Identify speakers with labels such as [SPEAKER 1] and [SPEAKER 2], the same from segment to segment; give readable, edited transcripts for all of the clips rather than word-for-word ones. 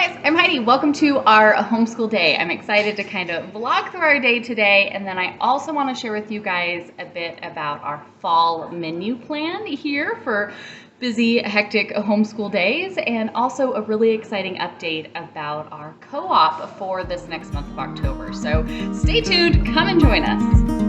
[SPEAKER 1] Guys, I'm Heidi. Welcome to our homeschool day. I'm excited to kind of vlog through our day today, and then I also want to share with you guys a bit about our fall menu plan here for busy, hectic homeschool days, and also a really exciting update about our co-op for this next month of October. So stay tuned, come and join us.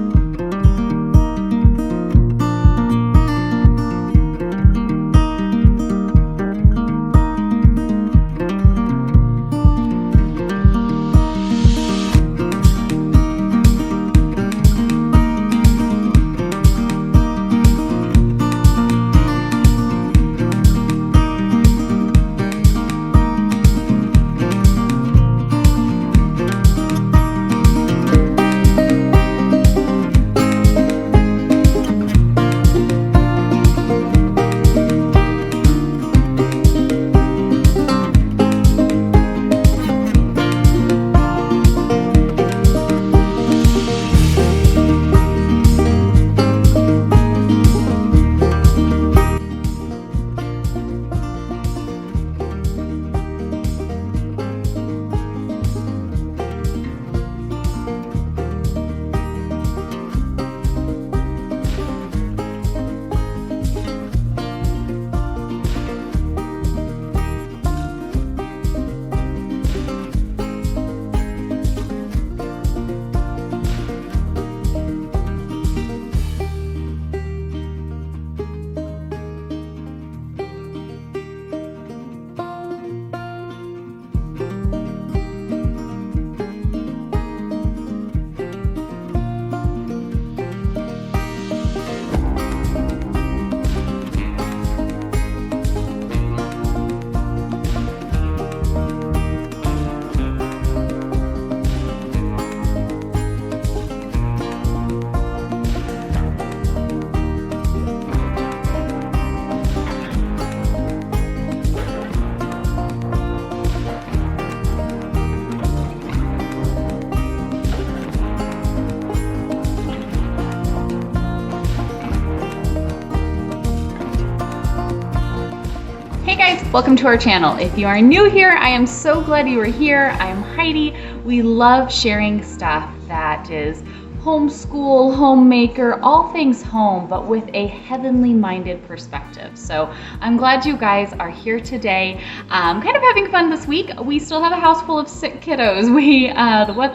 [SPEAKER 1] Hey guys, welcome to our channel. If you are new here, I am so glad you are here. I am Heidi. We love sharing stuff that is homeschool, homemaker, all things home, but with a heavenly minded perspective. So I'm glad you guys are here today. Kind of having fun this week. We still have a house full of sick kiddos.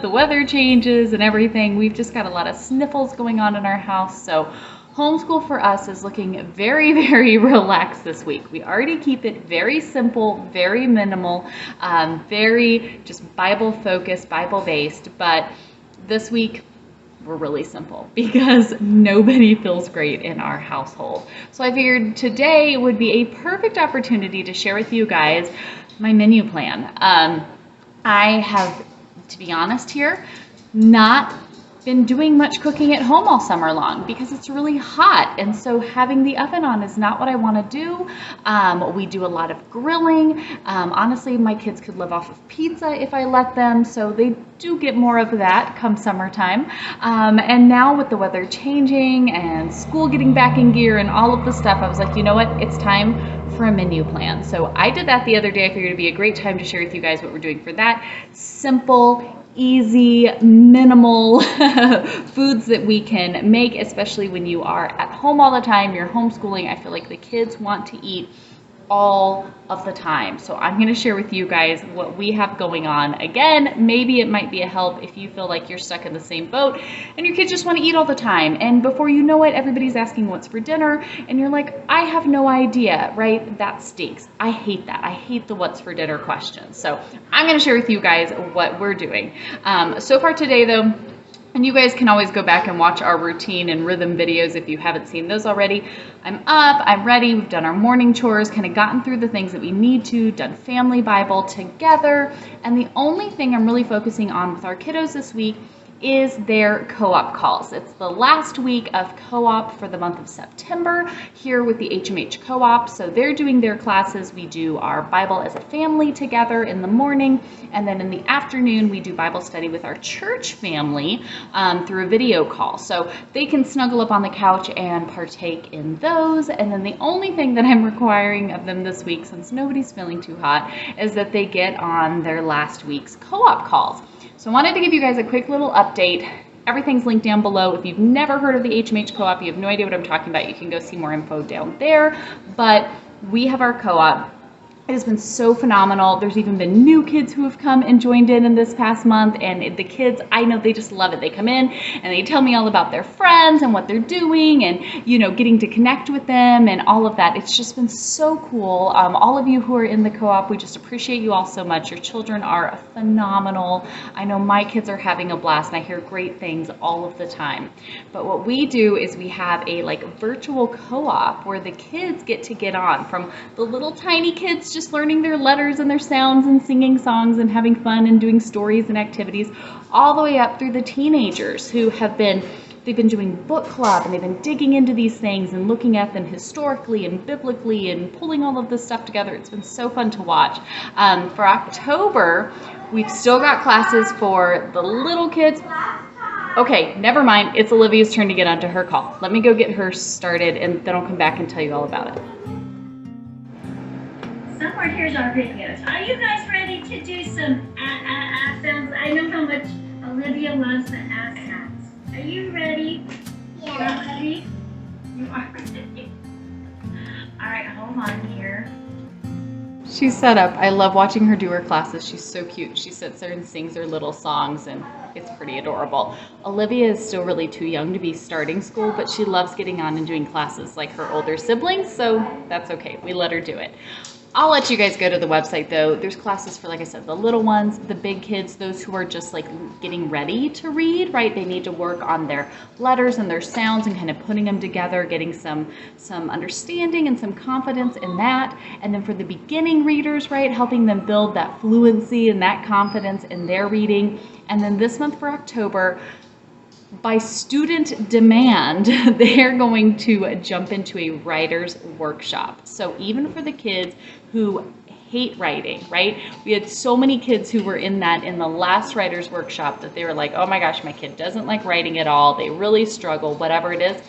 [SPEAKER 1] The weather changes and everything. We've just got a lot of sniffles going on in our house. So homeschool for us is looking very, very relaxed this week. We already keep it very simple, very minimal, very just Bible focused, Bible based. But this week, we're really simple because nobody feels great in our household. So I figured today would be a perfect opportunity to share with you guys my menu plan. I have, to be honest here, not been doing much cooking at home all summer long because it's really hot, and so having the oven on is not what I want to do. We do a lot of grilling. Honestly, my kids could live off of pizza if I let them, so they do get more of that come summertime. And now with the weather changing and school getting back in gear and all of the stuff, I was like, you know what, it's time for a menu plan. So I did that the other day. I figured it'd be a great time to share with you guys what we're doing for that. Simple, easy, minimal foods that we can make, especially when you are at home all the time, you're homeschooling. I feel like the kids want to eat all of the time. So I'm going to share with you guys what we have going on. Again, maybe it might be a help if you feel like you're stuck in the same boat and your kids just want to eat all the time. And before you know it, everybody's asking what's for dinner and you're like, I have no idea, right? That stinks. I hate that. I hate the what's for dinner questions. So I'm going to share with you guys what we're doing. So far today though, and you guys can always go back and watch our routine and rhythm videos if you haven't seen those already. I'm up, I'm ready, we've done our morning chores, kind of gotten through the things that we need to, done family Bible together. And the only thing I'm really focusing on with our kiddos this week is their co-op calls. It's the last week of co-op for the month of September here with the HMH co-op. So they're doing their classes. We do our Bible as a family together in the morning, and then in the afternoon we do Bible study with our church family through a video call. So they can snuggle up on the couch and partake in those. And then the only thing that I'm requiring of them this week, since nobody's feeling too hot, is that they get on their last week's co-op calls. So I wanted to give you guys a quick little update. Everything's linked down below. If you've never heard of the HMH co-op, you have no idea what I'm talking about, you can go see more info down there. But we have our co-op. It has been so phenomenal. There's even been new kids who have come and joined in this past month, and the kids, I know they just love it. They come in and they tell me all about their friends and what they're doing, and getting to connect with them and all of that. It's just been so cool. All of you who are in the co-op, we just appreciate you all so much. Your children are phenomenal. I know my kids are having a blast, and I hear great things all of the time. But what we do is we have a virtual co-op where the kids get on, from the little tiny kids just learning their letters and their sounds and singing songs and having fun and doing stories and activities, all the way up through the teenagers who they've been doing book club, and they've been digging into these things and looking at them historically and biblically and pulling all of this stuff together. It's been so fun to watch. For October, we've still got classes for the little kids. Okay, never mind. It's Olivia's turn to get onto her call. Let me go get her started, and then I'll come back and tell you all about it.
[SPEAKER 2] Somewhere here's our videos. Are you guys ready to do some sounds? I know how much Olivia loves the sounds. Are you ready? Yeah. You are ready? You are ready. All right, hold on here.
[SPEAKER 1] She's set up. I love watching her do her classes. She's so cute. She sits there and sings her little songs, and it's pretty adorable. Olivia is still really too young to be starting school, but she loves getting on and doing classes like her older siblings, so that's okay. We let her do it. I'll let you guys go to the website though. There's classes for, like I said, the little ones, the big kids, those who are just getting ready to read, right? They need to work on their letters and their sounds and kind of putting them together, getting some understanding and some confidence in that. And then for the beginning readers, right, helping them build that fluency and that confidence in their reading. And then this month for October, by student demand, they're going to jump into a writer's workshop. So even for the kids who hate writing, right? We had so many kids who were in the last writer's workshop that they were like, oh my gosh, my kid doesn't like writing at all. They really struggle, whatever it is.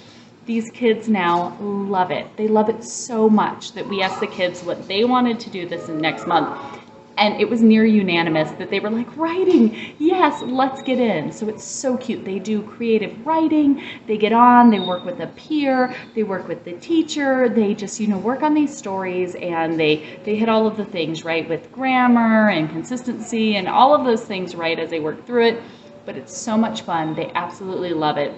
[SPEAKER 1] These kids now love it. They love it so much that we asked the kids what they wanted to do this next month. And it was near unanimous that they were like, writing, yes, let's get in. So it's so cute. They do creative writing, they get on, they work with a peer, they work with the teacher, they just, work on these stories, and they hit all of the things, right, with grammar and consistency and all of those things, right, as they work through it. But it's so much fun. They absolutely love it.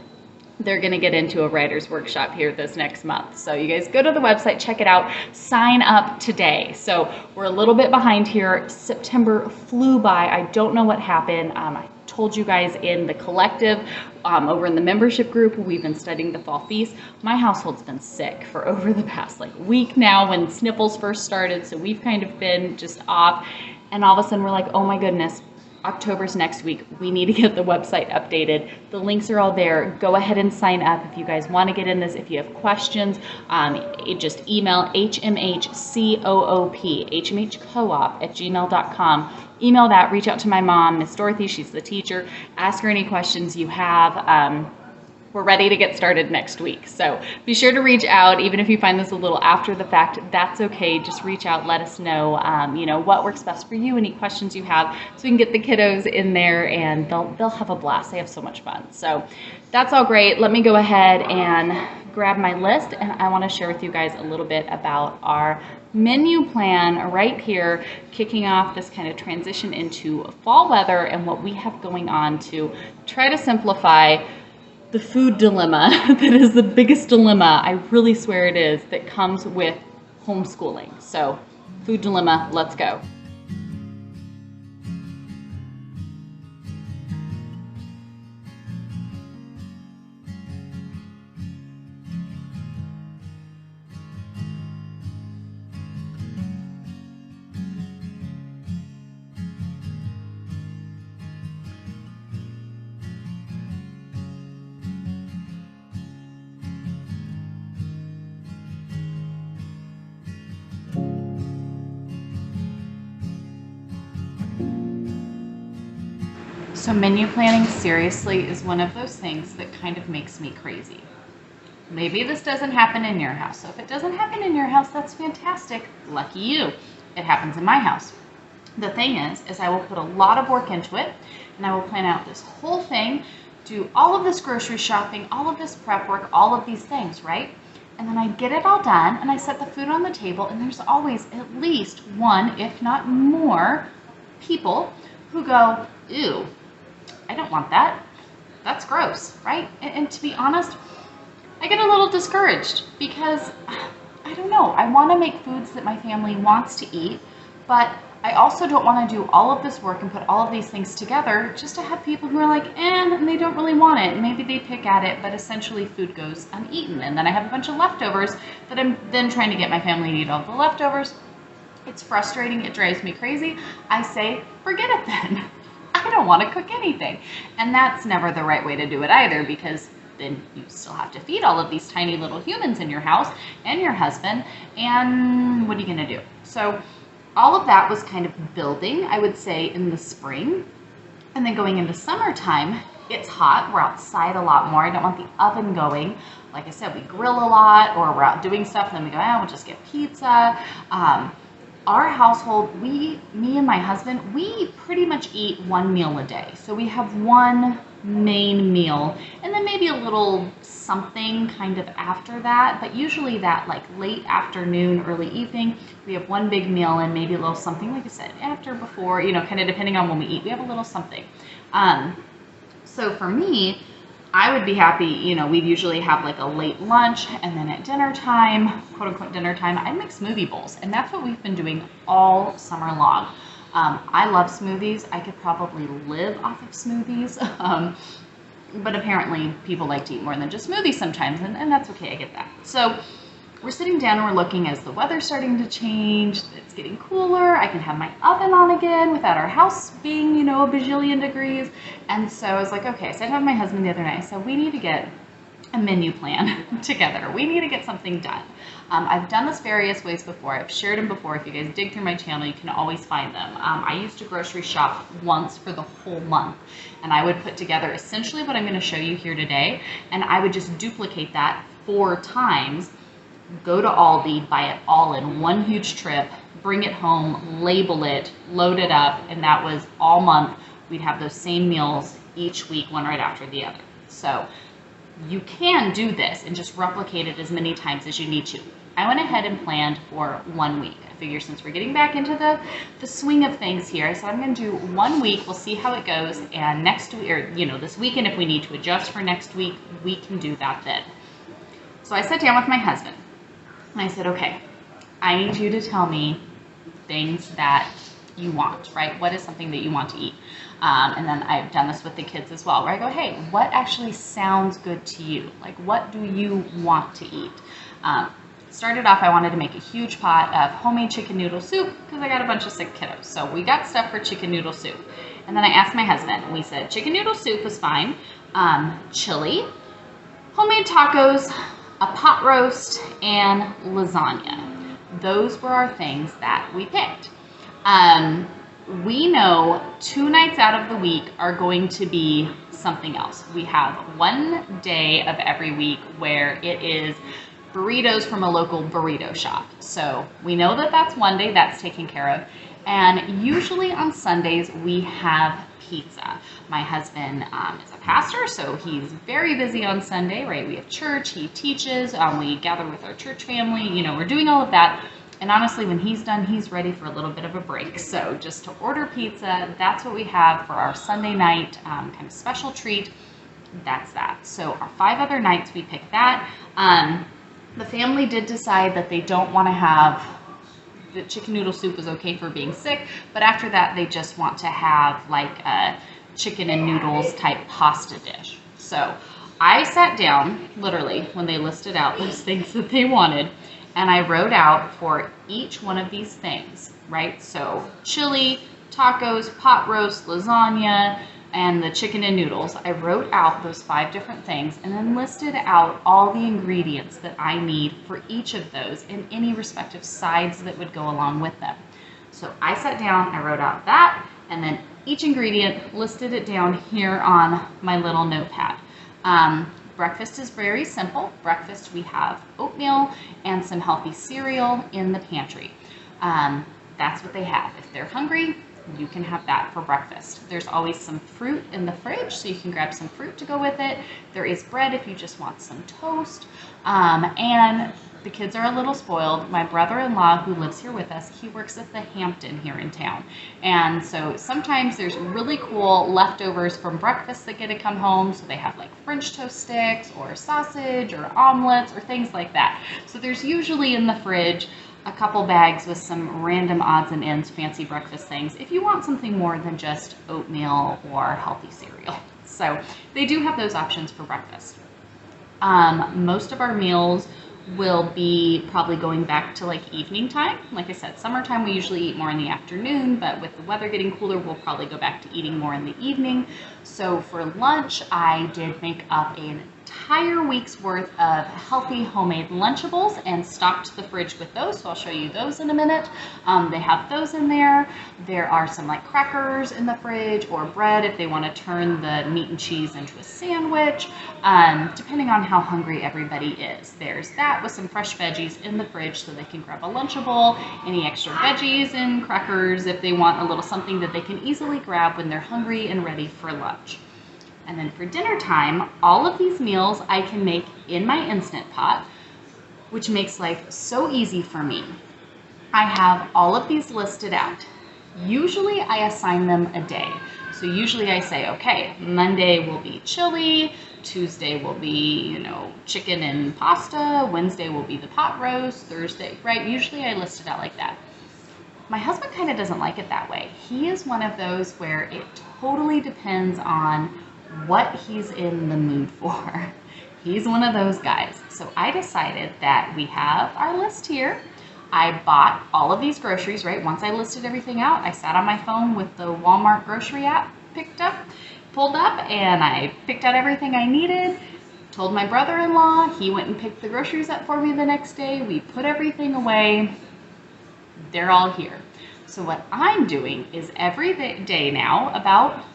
[SPEAKER 1] They're going to get into a writer's workshop here this next month. So you guys go to the website, check it out, sign up today. So we're a little bit behind here. September flew by. I don't know what happened. I told you guys in the collective, over in the membership group, we've been studying the fall feast. My household's been sick for over the past week now when sniffles first started. So we've kind of been just off, and all of a sudden we're like, oh my goodness, October's next week. We need to get the website updated. The links are all there. Go ahead and sign up if you guys want to get in this. If you have questions, just email hmhcoop@gmail.com. Email that, reach out to my mom, Miss Dorothy, she's the teacher. Ask her any questions you have. We're ready to get started next week. So be sure to reach out. Even if you find this a little after the fact, that's okay. Just reach out, let us know, what works best for you, any questions you have, so we can get the kiddos in there and they'll have a blast. They have so much fun. So that's all great. Let me go ahead and grab my list, and I want to share with you guys a little bit about our menu plan right here, kicking off this kind of transition into fall weather and what we have going on to try to simplify the food dilemma that is the biggest dilemma, I really swear it is, that comes with homeschooling. So, food dilemma, let's go. So menu planning, seriously, is one of those things that kind of makes me crazy. Maybe this doesn't happen in your house. So if it doesn't happen in your house, that's fantastic. Lucky you. It happens in my house. The thing is I will put a lot of work into it, and I will plan out this whole thing, do all of this grocery shopping, all of this prep work, all of these things, right? And then I get it all done, and I set the food on the table, and there's always at least one, if not more, people who go, ew, I don't want that. That's gross, right? And to be honest, I get a little discouraged because, I don't know, I want to make foods that my family wants to eat, but I also don't want to do all of this work and put all of these things together just to have people who are like, and they don't really want it. And maybe they pick at it, but essentially food goes uneaten. And then I have a bunch of leftovers that I'm then trying to get my family to eat all the leftovers. It's frustrating. It drives me crazy. I say, forget it then. I don't want to cook anything. And that's never the right way to do it either, because then you still have to feed all of these tiny little humans in your house and your husband. And what are you going to do? So all of that was kind of building, I would say, in the spring. And then going into summertime, it's hot. We're outside a lot more. I don't want the oven going. Like I said, we grill a lot, or we're out doing stuff, and then we go, we'll just get pizza. Our household, me and my husband, we pretty much eat one meal a day. So we have one main meal, and then maybe a little something kind of after that, but usually that like late afternoon, early evening, we have one big meal and maybe a little something, like I said, after, before, kind of depending on when we eat, we have a little something. So for me, I would be happy, we'd usually have like a late lunch, and then at dinner time, quote unquote dinner time, I'd make smoothie bowls, and that's what we've been doing all summer long. I love smoothies. I could probably live off of smoothies. But apparently people like to eat more than just smoothies sometimes, and that's okay, I get that. So we're sitting down and we're looking as the weather's starting to change, it's getting cooler, I can have my oven on again without our house being, a bajillion degrees. And so I was like, okay, I said to my husband the other night, I said, we need to get a menu plan together. We need to get something done. I've done this various ways before. I've shared them before. If you guys dig through my channel, you can always find them. I used to grocery shop once for the whole month, and I would put together essentially what I'm going to show you here today, and I would just duplicate that 4 times, go to Aldi, buy it all in one huge trip, bring it home, label it, load it up, and that was all month. We'd have those same meals each week, one right after the other. So you can do this and just replicate it as many times as you need to. I went ahead and planned for 1 week. I figure since we're getting back into the swing of things here, I said I'm going to do 1 week. We'll see how it goes, and next week, or this weekend, if we need to adjust for next week, we can do that then. So I sat down with my husband, and I said, okay, I need you to tell me things that you want, right? What is something that you want to eat? And then I've done this with the kids as well, where I go, hey, what actually sounds good to you? Like, what do you want to eat? Started off, I wanted to make a huge pot of homemade chicken noodle soup because I got a bunch of sick kiddos. So we got stuff for chicken noodle soup. And then I asked my husband, and we said chicken noodle soup was fine, chili, homemade tacos, a pot roast, and lasagna. Those were our things that we picked. We know 2 nights out of the week are going to be something else. We have one day of every week where it is burritos from a local burrito shop. So we know that that's one day that's taken care of. And usually on Sundays we have pizza. My husband is a pastor, so he's very busy on Sunday, right? We have church, he teaches, we gather with our church family, we're doing all of that. And honestly, when he's done, he's ready for a little bit of a break. So just to order pizza, that's what we have for our Sunday night kind of special treat. That's that. So our 5 other nights, we pick that. The family did decide that they don't want to have the chicken noodle soup is okay for being sick, but after that, they just want to have like a chicken and noodles type pasta dish. So I sat down, literally, when they listed out those things that they wanted, and I wrote out for each one of these things, right? So chili, tacos, pot roast, lasagna, and the chicken and noodles. I wrote out those 5 different things and then listed out all the ingredients that I need for each of those and any respective sides that would go along with them. So I sat down, I wrote out that, and then each ingredient, listed it down here on my little notepad. Breakfast is very simple. Breakfast, we have oatmeal and some healthy cereal in the pantry. That's what they have. If they're hungry, you can have that for breakfast. There's always some fruit in the fridge, so you can grab some fruit to go with it. There is bread if you just want some toast. And the kids are a little spoiled. My brother-in-law, who lives here with us, he works at the Hampton here in town. And so sometimes there's really cool leftovers from breakfast that get to come home. So they have like French toast sticks or sausage or omelets or things like that. So there's usually in the fridge a couple bags with some random odds and ends, fancy breakfast things, if you want something more than just oatmeal or healthy cereal. So they do have those options for breakfast. Most of our meals will be probably going back to like evening time. Like I said, summertime we usually eat more in the afternoon, but with the weather getting cooler, we'll probably go back to eating more in the evening. So for lunch, I did make up an entire week's worth of healthy homemade Lunchables and stocked the fridge with those. So I'll show you those in a minute. They have those in there. There are some like crackers in the fridge or bread if they want to turn the meat and cheese into a sandwich, depending on how hungry everybody is. There's that with some fresh veggies in the fridge so they can grab a Lunchable, any extra veggies and crackers if they want a little something that they can easily grab when they're hungry and ready for lunch. And then for dinner time, all of these meals I can make in my Instant Pot, which makes life so easy for me. I have all of these listed out. Usually I assign them a day. So usually I say, okay, Monday will be chili, Tuesday will be, chicken and pasta, Wednesday will be the pot roast, Thursday, right? Usually I list it out like that. My husband kind of doesn't like it that way. He is one of those where it totally depends on what he's in the mood for. He's one of those guys. So I decided that we have our list here. I bought all of these groceries, right? Once I listed everything out, I sat on my phone with the Walmart grocery app, pulled up, and I picked out everything I needed, told my brother-in-law, he went and picked the groceries up for me the next day. We put everything away. They're all here. So what I'm doing is every day now, about,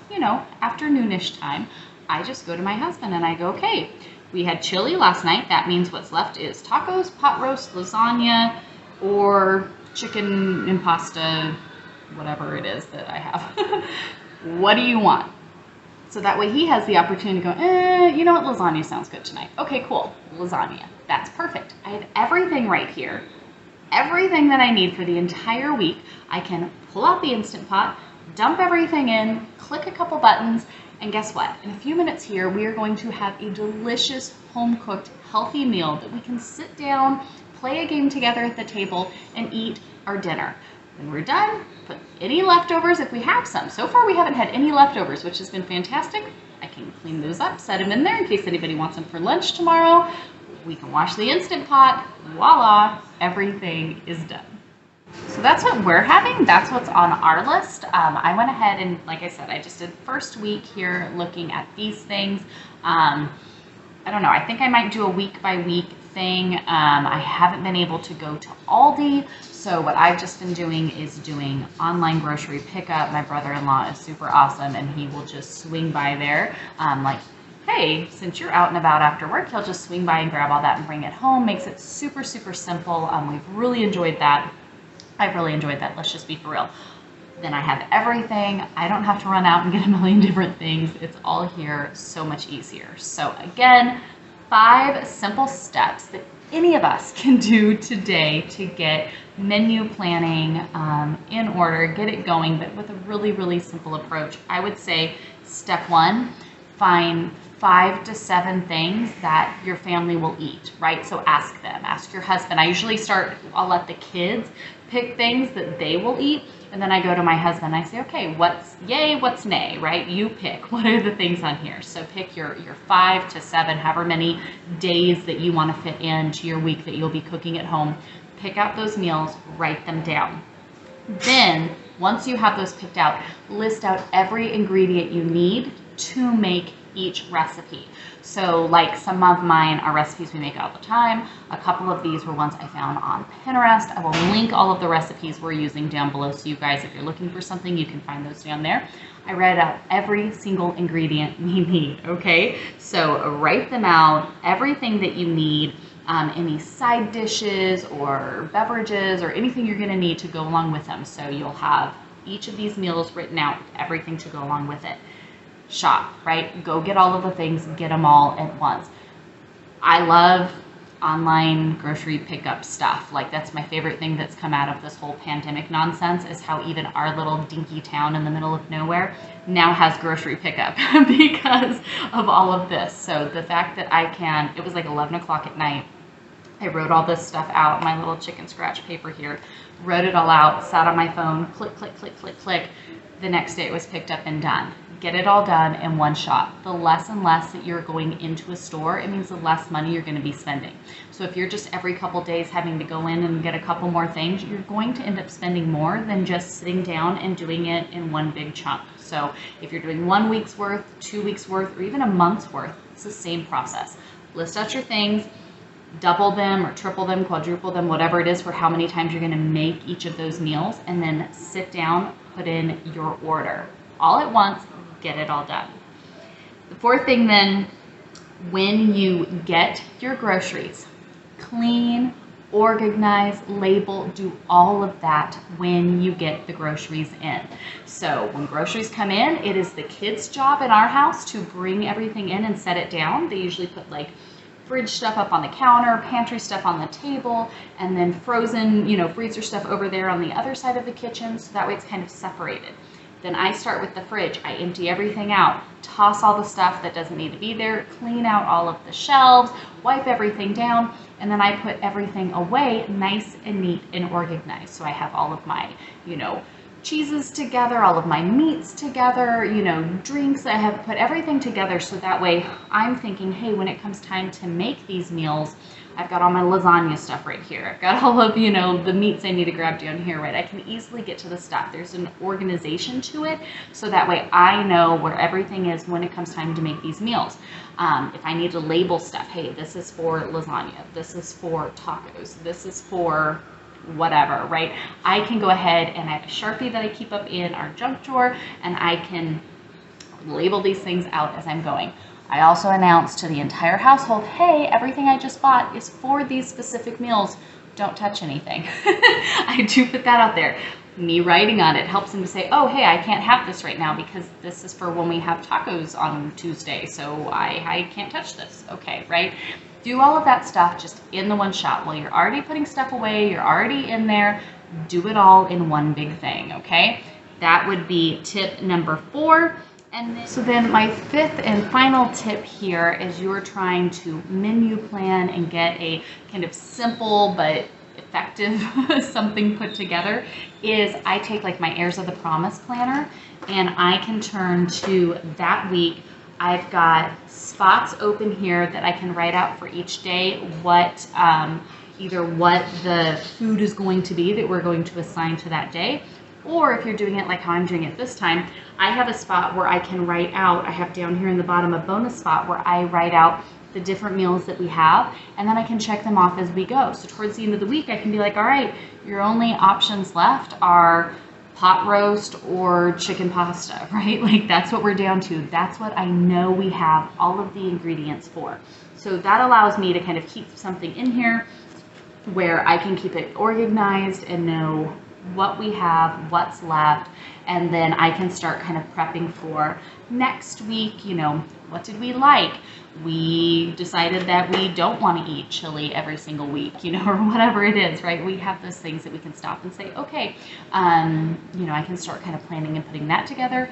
[SPEAKER 1] afternoonish time, I just go to my husband and I go, okay, we had chili last night. That means what's left is tacos, pot roast, lasagna, or chicken and pasta, whatever it is that I have. What do you want? So that way he has the opportunity to go, you know what, lasagna sounds good tonight. Okay, cool, lasagna. That's perfect. I have everything right here. Everything that I need for the entire week. I can pull out the Instant Pot, dump everything in, click a couple buttons, and guess what? In a few minutes here, we are going to have a delicious, home-cooked, healthy meal that we can sit down, play a game together at the table, and eat our dinner. When we're done, put any leftovers if we have some. So far, we haven't had any leftovers, which has been fantastic. I can clean those up, set them in there in case anybody wants them for lunch tomorrow. We can wash the Instant Pot. Voila, everything is done. So that's what we're having. That's what's on our list. I went ahead and, like I said, I just did first week here looking at these things. I don't know. I think I might do a week by week thing. I haven't been able to go to Aldi. So what I've just been doing is doing online grocery pickup. My brother-in-law is super awesome and he will just swing by there. Hey, since you're out and about after work, he'll just swing by and grab all that and bring it home. Makes it super, super simple. We've really enjoyed that. I've really enjoyed that. Let's just be for real. Then I have everything. I don't have to run out and get a million different things. It's all here, so much easier. So again, 5 simple steps that any of us can do today to get menu planning in order, get it going, but with a really, really simple approach. I would say step 1, find 5 to 7 things that your family will eat, right? So ask them, ask your husband. I usually I'll let the kids pick things that they will eat. And then I go to my husband and I say, okay, what's yay, what's nay, right? You pick, what are the things on here? So pick your 5 to 7, however many days that you want to fit into your week that you'll be cooking at home. Pick out those meals, write them down. Then, once you have those picked out, list out every ingredient you need to make each recipe. So like some of mine are recipes we make all the time. A couple of these were ones I found on Pinterest. I will link all of the recipes we're using down below, so you guys, if you're looking for something, you can find those down there. I read out every single ingredient we need, okay? So write them out, everything that you need, any side dishes or beverages or anything you're gonna need to go along with them. So you'll have each of these meals written out, everything to go along with it. Shop, right? Go get all of the things, get them all at once. I love online grocery pickup stuff. Like that's my favorite thing that's come out of this whole pandemic nonsense, is how even our little dinky town in the middle of nowhere now has grocery pickup because of all of this. So the fact that I can, it was like 11 o'clock at night. I wrote all this stuff out, my little chicken scratch paper here, wrote it all out, sat on my phone, click, click, click, click, click. The next day it was picked up and done. Get it all done in one shot. The less and less that you're going into a store, it means the less money you're going to be spending. So if you're just every couple days having to go in and get a couple more things, you're going to end up spending more than just sitting down and doing it in one big chunk. So if you're doing 1 week's worth, 2 weeks worth, or even a month's worth, it's the same process. List out your things, double them or triple them, quadruple them, whatever it is for how many times you're going to make each of those meals, and then sit down, put in your order all at once, get it all done. The fourth thing then, when you get your groceries, clean, organize, label, do all of that when you get the groceries in. So when groceries come in, it is the kids' job in our house to bring everything in and set it down. They usually put like fridge stuff up on the counter, pantry stuff on the table, and then frozen, freezer stuff over there on the other side of the kitchen. So that way it's kind of separated. Then I start with the fridge. I empty everything out, toss all the stuff that doesn't need to be there, clean out all of the shelves, wipe everything down, and then I put everything away nice and neat and organized. So I have all of my, cheeses together, all of my meats together, drinks. I have put everything together so that way I'm thinking, hey, when it comes time to make these meals, I've got all my lasagna stuff right here. I've got all of, the meats I need to grab down here, right? I can easily get to the stuff. There's an organization to it, so that way I know where everything is when it comes time to make these meals. If I need to label stuff, hey, this is for lasagna, this is for tacos, this is for whatever, right? I can go ahead and I have a Sharpie that I keep up in our junk drawer, and I can label these things out as I'm going. I also announced to the entire household, hey, everything I just bought is for these specific meals. Don't touch anything. I do put that out there. Me writing on it helps them to say, oh, hey, I can't have this right now because this is for when we have tacos on Tuesday, so I can't touch this. Okay, right? Do all of that stuff just in the one shot. While you're already putting stuff away, you're already in there, do it all in one big thing, okay? That would be tip number 4. And then my fifth and final tip here, as you're trying to menu plan and get a kind of simple but effective something put together, is I take like my Heirs of the Promise planner and I can turn to that week. I've got spots open here that I can write out for each day what either what the food is going to be that we're going to assign to that day, or if you're doing it like how I'm doing it this time, I have a spot where I can write out, I have down here in the bottom a bonus spot where I write out the different meals that we have, and then I can check them off as we go. So towards the end of the week, I can be like, all right, your only options left are pot roast or chicken pasta, right? Like that's what we're down to. That's what I know we have all of the ingredients for. So that allows me to kind of keep something in here where I can keep it organized and know what we have, what's left, and then I can start kind of prepping for next week. What did we like? We decided that we don't want to eat chili every single week, or whatever it is, right? We have those things that we can stop and say, okay, I can start kind of planning and putting that together.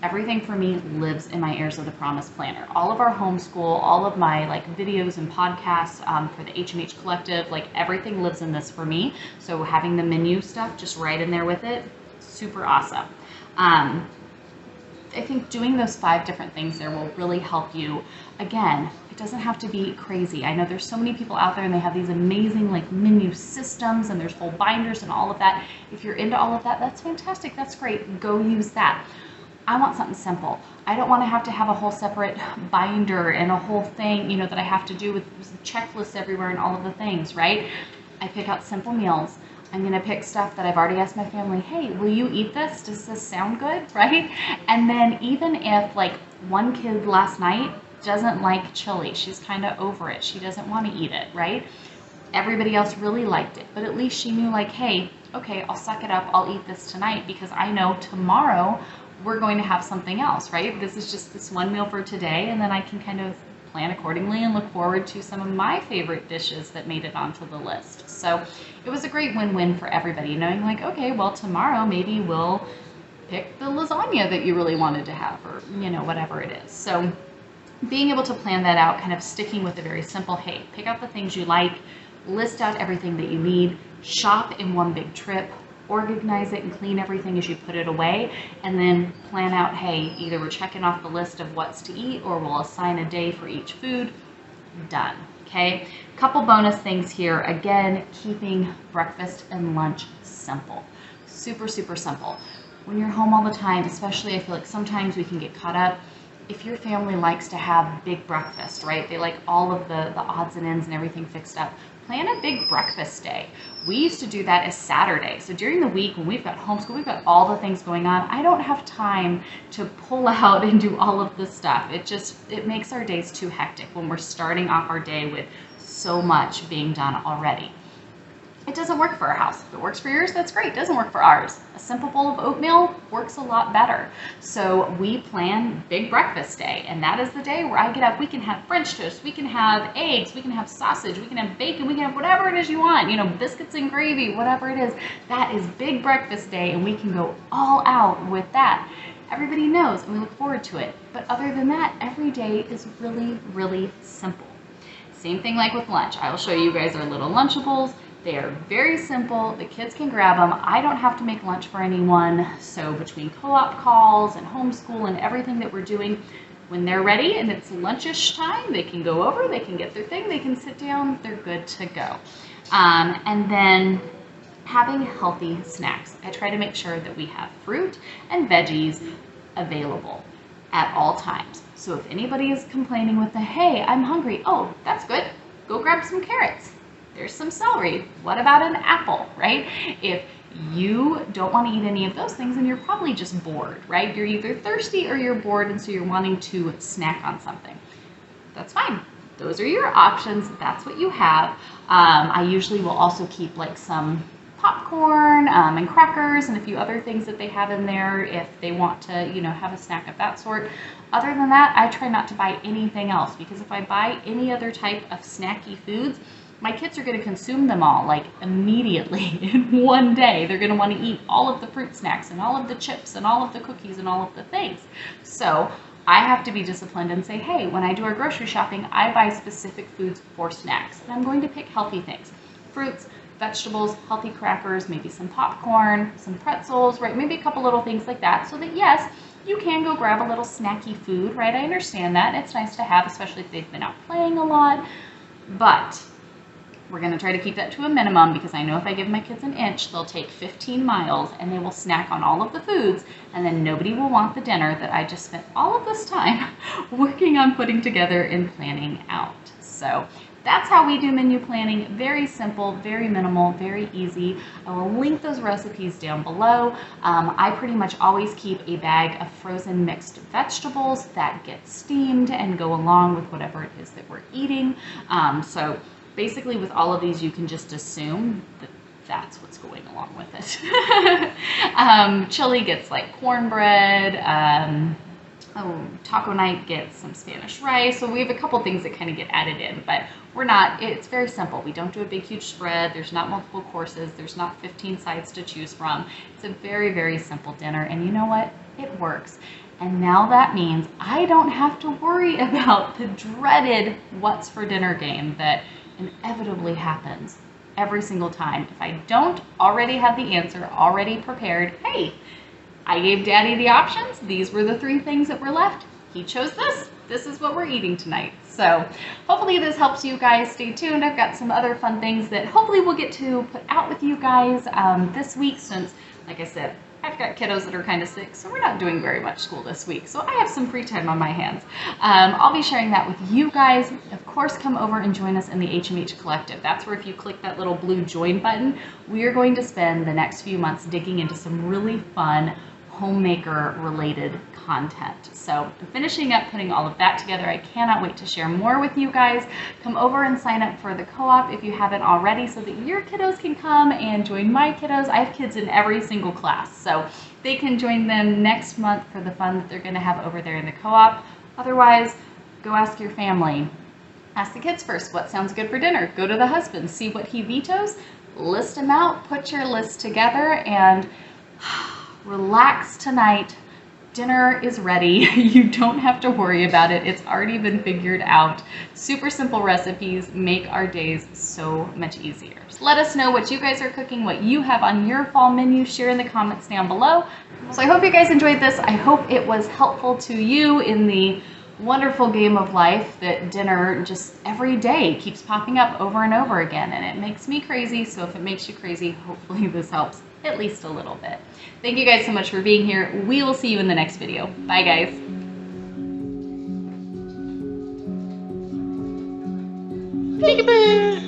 [SPEAKER 1] Everything for me lives in my Heirs of the Promise planner. All of our homeschool, all of my videos and podcasts for the HMH Collective, everything lives in this for me. So having the menu stuff just right in there with it, super awesome. I think doing those 5 different things there will really help you. Again, it doesn't have to be crazy. I know there's so many people out there and they have these amazing menu systems and there's whole binders and all of that. If you're into all of that, that's fantastic. That's great. Go use that. I want something simple. I don't want to have a whole separate binder and a whole thing, you know, that I have to do with checklists everywhere and all of the things, right? I pick out simple meals. I'm gonna pick stuff that I've already asked my family, hey, will you eat this? Does this sound good, right? And then even if like one kid last night doesn't like chili, she's kind of over it, she doesn't want to eat it, right? Everybody else really liked it, but at least she knew like, hey, okay, I'll suck it up, I'll eat this tonight because I know tomorrow we're going to have something else, right? This is just this one meal for today, and then I can kind of plan accordingly and look forward to some of my favorite dishes that made it onto the list. So it was a great win-win for everybody, knowing like, okay, well, tomorrow maybe we'll pick the lasagna that you really wanted to have, or, you know, whatever it is. So being able to plan that out, kind of sticking with a very simple, hey, pick out the things you like, list out everything that you need, shop in one big trip, organize it and clean everything as you put it away, and then plan out, hey, either we're checking off the list of what's to eat or we'll assign a day for each food. Done. Okay, couple bonus things here. Again, keeping breakfast and lunch simple. Super, super simple. When you're home all the time, especially, I feel like sometimes we can get caught up. If your family likes to have big breakfast, right? They like all of the odds and ends and everything fixed up. Plan a big breakfast day. We used to do that as Saturday. So during the week when we've got homeschool, we've got all the things going on, I don't have time to pull out and do all of this stuff. It makes our days too hectic when we're starting off our day with so much being done already. It doesn't work for our house. If it works for yours, that's great. It doesn't work for ours. A simple bowl of oatmeal works a lot better. So we plan big breakfast day, and that is the day where I get up. We can have French toast, we can have eggs, we can have sausage, we can have bacon, we can have whatever it is you want, you know, biscuits and gravy, whatever it is. That is big breakfast day, and we can go all out with that. Everybody knows, and we look forward to it. But other than that, every day is really, really simple. Same thing like with lunch. I will show you guys our little Lunchables. They are very simple. The kids can grab them. I don't have to make lunch for anyone. So between co-op calls and homeschool and everything that we're doing, when they're ready and it's lunchish time, they can go over, they can get their thing, they can sit down, they're good to go. And then having healthy snacks. I try to make sure that we have fruit and veggies available at all times. So if anybody is complaining with the, hey, I'm hungry, oh, that's good. Go grab some carrots. There's some celery. What about an apple, right? If you don't want to eat any of those things, then you're probably just bored, right? You're either thirsty or you're bored, and so you're wanting to snack on something. That's fine. Those are your options. That's what you have. I usually will also keep like some popcorn and crackers and a few other things that they have in there if they want to, you know, have a snack of that sort. Other than that, I try not to buy anything else, because if I buy any other type of snacky foods, my kids are going to consume them all like immediately in one day. They're going to want to eat all of the fruit snacks and all of the chips and all of the cookies and all of the things. So I have to be disciplined and say, hey, when I do our grocery shopping, I buy specific foods for snacks. And I'm going to pick healthy things. Fruits, vegetables, healthy crackers, maybe some popcorn, some pretzels, right? Maybe a couple little things like that, so that yes, you can go grab a little snacky food, right? I understand that. It's nice to have, especially if they've been out playing a lot. But we're going to try to keep that to a minimum, because I know if I give my kids an inch, they'll take 15 miles and they will snack on all of the foods, and then nobody will want the dinner that I just spent all of this time working on putting together and planning out. So that's how we do menu planning. Very simple, very minimal, very easy. I will link those recipes down below. I pretty much always keep a bag of frozen mixed vegetables that get steamed and go along with whatever it is that we're eating. So basically with all of these, you can just assume that that's what's going along with it. Chili gets like cornbread. Taco night gets some Spanish rice. So we have a couple things that kind of get added in, but it's very simple. We don't do a big, huge spread. There's not multiple courses. There's not 15 sides to choose from. It's a very, very simple dinner. And you know what? It works. And now that means I don't have to worry about the dreaded what's for dinner game that inevitably happens every single time. If I don't already have the answer already prepared, hey, I gave Daddy the options. These were the 3 things that were left. He chose this. This is what we're eating tonight. So hopefully this helps you guys. Stay tuned. I've got some other fun things that hopefully we'll get to put out with you guys this week, since, like I said, I've got kiddos that are kind of sick, so we're not doing very much school this week. So I have some free time on my hands. I'll be sharing that with you guys. Of course, come over and join us in the HMH Collective. That's where if you click that little blue join button, we are going to spend the next few months digging into some really fun homemaker related content. So I'm finishing up putting all of that together. I cannot wait to share more with you guys. Come over and sign up for the co-op if you haven't already so that your kiddos can come and join my kiddos. I have kids in every single class, so they can join them next month for the fun that they're going to have over there in the co-op. Otherwise, go ask your family. Ask the kids first, what sounds good for dinner? Go to the husband, see what he vetoes, list them out, put your list together, and relax tonight. Dinner is ready. You don't have to worry about it. It's already been figured out. Super simple recipes make our days so much easier. Just let us know what you guys are cooking, what you have on your fall menu. Share in the comments down below. So I hope you guys enjoyed this. I hope it was helpful to you in the wonderful game of life that dinner just every day keeps popping up over and over again, and it makes me crazy. So if it makes you crazy, hopefully this helps at least a little bit. Thank you guys so much for being here. We will see you in the next video. Bye guys. Peekaboo!